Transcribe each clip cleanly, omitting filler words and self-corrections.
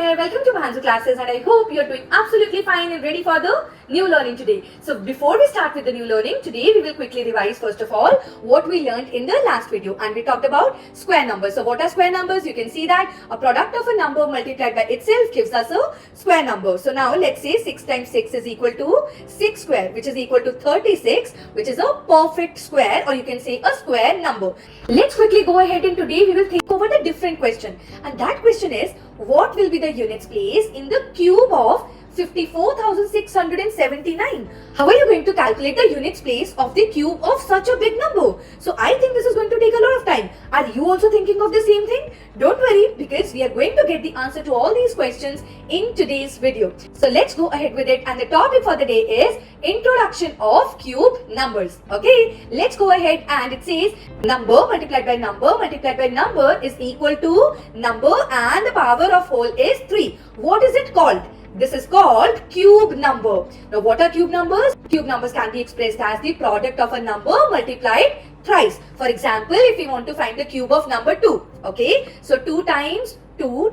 there, welcome to Bhansu classes, and I hope you're doing absolutely fine and ready for the new learning today. So before we start with the new learning, today we will quickly revise first of all what we learned in the last video, and we talked about square numbers. So what are square numbers? You can see that a product of a number multiplied by itself gives us a square number. So now let's say 6 times 6 is equal to 6 square, which is equal to 36, which is a perfect square, or you can say a square number. Let's quickly go ahead, and today we will think over the different question, and that question is, what will be the units place in the cube of 54,679? How are you going to calculate the units place of the cube of such a big number? So I think this is going to take a lot of time. Are you also thinking of the same thing? Don't worry, because we are going to get the answer to all these questions in today's video. So let's go ahead with it, and the topic for the day is introduction of cube numbers. Okay, let's go ahead, and it says number multiplied by number is equal to number, and the power of whole is 3. What is it called? This is called cube number. Now what are cube numbers? Cube numbers can be expressed as the product of a number multiplied thrice. For example, if we want to find the cube of number 2, okay, so 2 times 2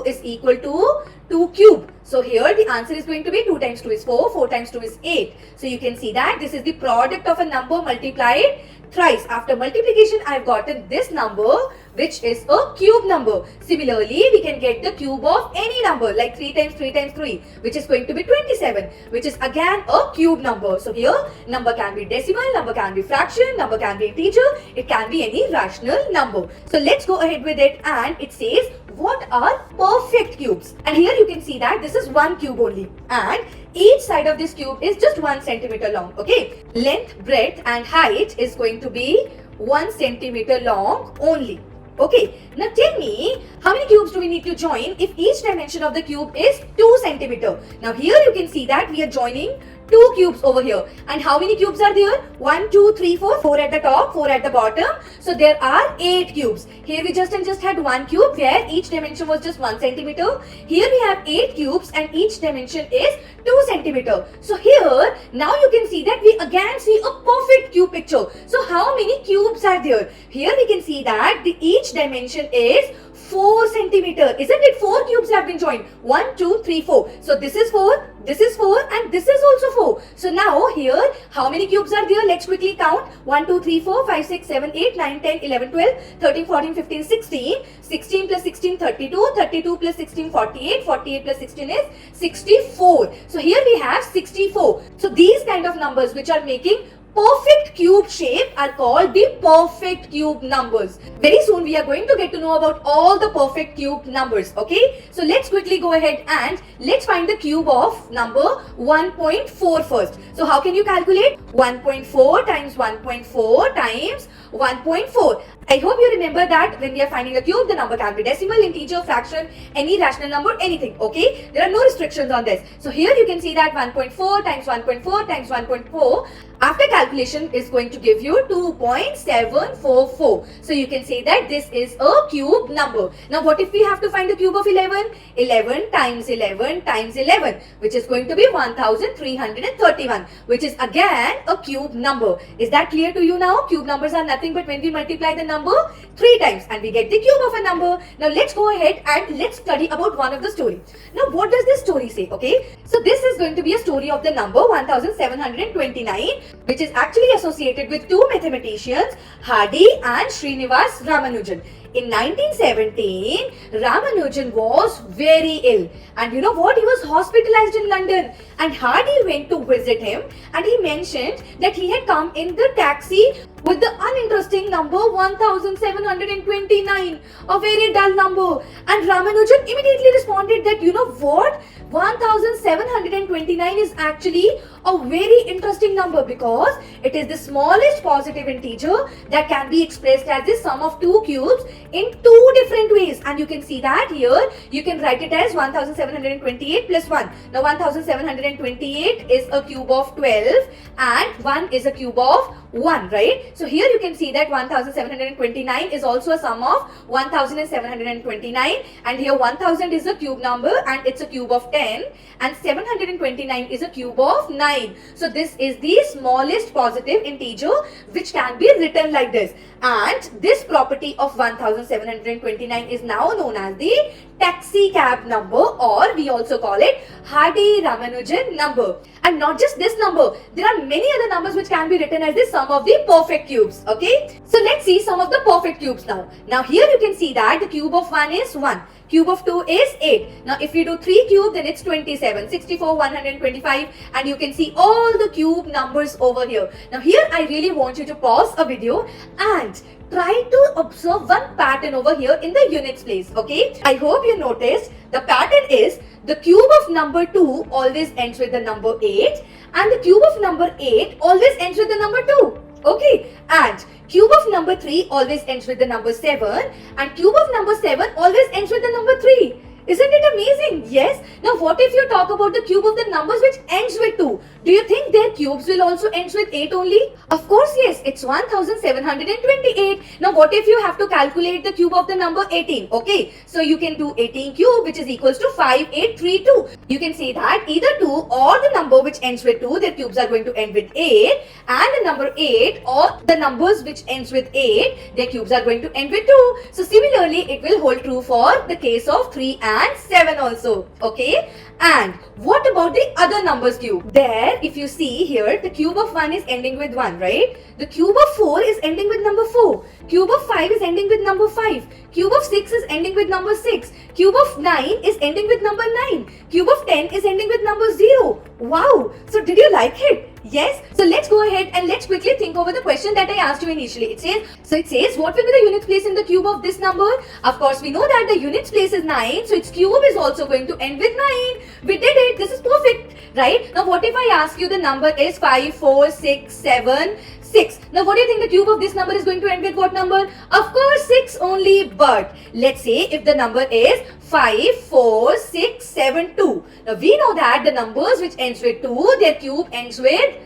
is equal to 2 cube. So here the answer is going to be 2 times 2 is 4, 4 times 2 is 8. So you can see that this is the product of a number multiplied thrice. After multiplication, I have gotten this number, which is a cube number. Similarly, we can get the cube of any number like 3 times 3 times 3, which is going to be 27, which is again a cube number. So here number can be decimal, number can be fraction, number can be integer, it can be any rational number. So let's go ahead with it, and it says what are perfect cubes, and here you can see that this is one cube only, and each side of this cube is just 1 centimeter long. Okay, length, breadth and height is going to be 1 centimeter long only. Okay, now tell me, how many cubes do we need to join if each dimension of the cube is 2 centimeter? Now here you can see that we are joining 2 cubes over here. And how many cubes are there? 1, 2, 3, 4. 4 at the top, 4 at the bottom. So there are 8 cubes. Here we just had 1 cube where each dimension was just 1 centimeter. Here we have 8 cubes and each dimension is 2 centimeter. So here, now you can see that we again see a perfect cube picture. So how many cubes are there? Here we can see that each dimension is 4 centimeter. Isn't it? 4 cubes have been joined. 1, 2, 3, 4. So this is 4, this is 4 and this is also 4. So now here, how many cubes are there? Let's quickly count. 1, 2, 3, 4, 5, 6, 7, 8, 9, 10, 11, 12, 13, 14, 15, 16. 16 plus 16, 32. 32 plus 16, 48. 48 plus 16 is 64. So here we have 64. So these kind of numbers which are making perfect cube shape are called the perfect cube numbers. Very soon we are going to get to know about all the perfect cube numbers. Okay, so let's quickly go ahead and let's find the cube of number 1.4 first. So how can you calculate? 1.4 times 1.4 times 1.4. I hope you remember that when we are finding a cube, the number can be decimal, integer, fraction, any rational number, anything. Okay, there are no restrictions on this. So here you can see that 1.4 times 1.4 times 1.4 after calculation is going to give you 2.744. So you can say that this is a cube number. Now what if we have to find the cube of 11? 11 times 11 times 11, which is going to be 1331, which is again a cube number. Is that clear to you now? Cube numbers are nothing but when we multiply the number 3 times and we get the cube of a number. Now let's go ahead and let's study about one of the story. Now what does this story say? Okay, so this is going to be a story of the number 1729, which is actually associated with 2 mathematicians, Hardy and Srinivas Ramanujan. In 1917, Ramanujan was very ill, and you know what? He was hospitalized in London, and Hardy went to visit him, and he mentioned that he had come in the taxi with the uninteresting number 1729, a very dull number. And Ramanujan immediately responded that, you know what? 1729 is actually a very interesting number because it is the smallest positive integer that can be expressed as the sum of 2 cubes in 2 different ways. And you can see that here, you can write it as 1728 plus 1. Now 1728 is a cube of 12 and 1 is a cube of 1, right? So here you can see that 1729 is also a sum of 1729, and here 1000 is a cube number and it's a cube of 10, and 729 is a cube of 9. So this is the smallest positive integer which can be written like this, and this property of 1729 is now known as the taxi cab number, or we also call it Hardy-Ramanujan number. And not just this number, there are many other numbers which can be written as the sum of the perfect cubes. Okay, so let's see some of the perfect cubes now. Now here you can see that the cube of 1 is 1. Cube of 2 is 8. Now if you do 3 cube, then it's 27, 64, 125, and you can see all the cube numbers over here. Now here I really want you to pause a video and try to observe one pattern over here in the units place. Okay, I hope you noticed the pattern is the cube of number 2 always ends with the number 8, and the cube of number 8 always ends with the number 2. Okay, and cube of number 3 always ends with the number 7, and cube of number 7 always ends with the number 3. Isn't it amazing? Yes. Now what if you talk about the cube of the numbers which ends with 2? Do you think their cubes will also end with 8 only? Of course yes, it's 1728. Now what if you have to calculate the cube of the number 18? Okay, so you can do 18 cube, which is equals to 5832. You can say that either 2 or the number which ends with 2, their cubes are going to end with 8, and the number 8 or the numbers which ends with 8, their cubes are going to end with 2. So similarly, it will hold true for the case of 3 and 7 also. Okay, and what about the other numbers cube? There, if you see here, the cube of 1 is ending with 1, right? The cube of 4 is ending with number 4. Cube of 5 is ending with number 5. Cube of 6 is ending with number 6. Cube of 9 is ending with number 9. Cube of 10 is ending with number 0. Wow! So did you like it? Yes. So let's go ahead and let's quickly think over the question that I asked you initially. It says, what will be the units place in the cube of this number? Of course, we know that the units place is 9. So its cube is also going to end with 9. We did it. This is perfect, right? Now, what if I ask you the number is 5, 4, 6, 7, 6. Now, what do you think the cube of this number is going to end with what number? Of course, 6 only, but let's say if the number is 5, 4, 6, 7, 2. Now, we know that the numbers which ends with 2, their cube ends with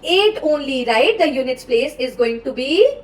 8 only, right? The units place is going to be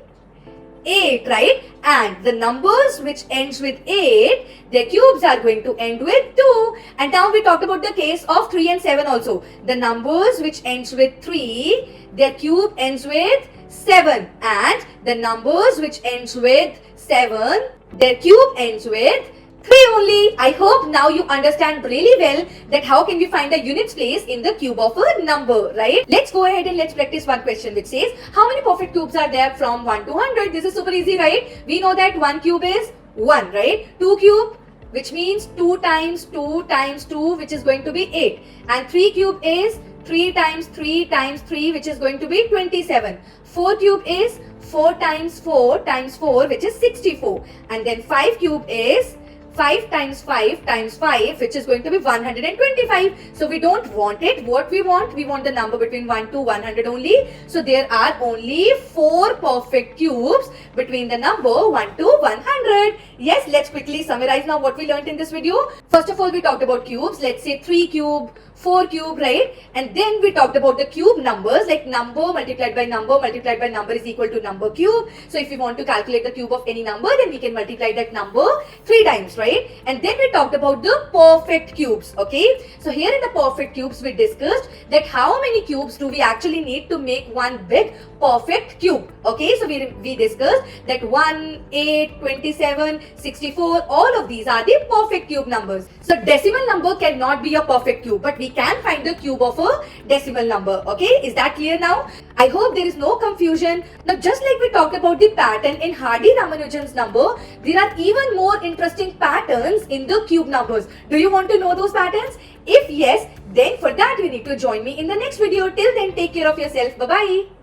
8, right? And the numbers which ends with 8, their cubes are going to end with 2. And now we talked about the case of 3 and 7 also. The numbers which ends with 3, their cube ends with 7. And the numbers which ends with 7, their cube ends with 3 only. I hope now you understand really well that how can we find the units place in the cube of a number, right? Let's go ahead and let's practice one question which says, how many perfect cubes are there from 1 to 100? This is super easy, right? We know that 1 cube is 1, right? 2 cube, which means 2 times 2 times 2, which is going to be 8. And 3 cube is 3 times 3 times 3, which is going to be 27. 4 cube is 4 times 4 times 4, which is 64. And then 5 cube is 5 times 5 times 5, which is going to be 125. So we don't want it. What we want the number between 1 to 100 only. So there are only 4 perfect cubes between the number 1 to 100. Yes, let's quickly summarize now what we learned in this video. First of all, we talked about cubes. Let's say 3 cube, 4 cube, right? And then we talked about the cube numbers, like number multiplied by number is equal to number cube. So if we want to calculate the cube of any number, then we can multiply that number 3 times, right? And then we talked about the perfect cubes, okay? So here in the perfect cubes, we discussed that how many cubes do we actually need to make one big perfect cube, okay? So we discussed that 1, 8, 27, 64, all of these are the perfect cube numbers. So decimal number cannot be a perfect cube, but we can find the cube of a decimal number, okay? Is that clear now? I hope there is no confusion. Now, just like we talked about the pattern in Hardy-Ramanujan's number, there are even more interesting patterns in the cube numbers. Do you want to know those patterns? If yes, then for that you need to join me in the next video. Till then, take care of yourself. Bye-bye.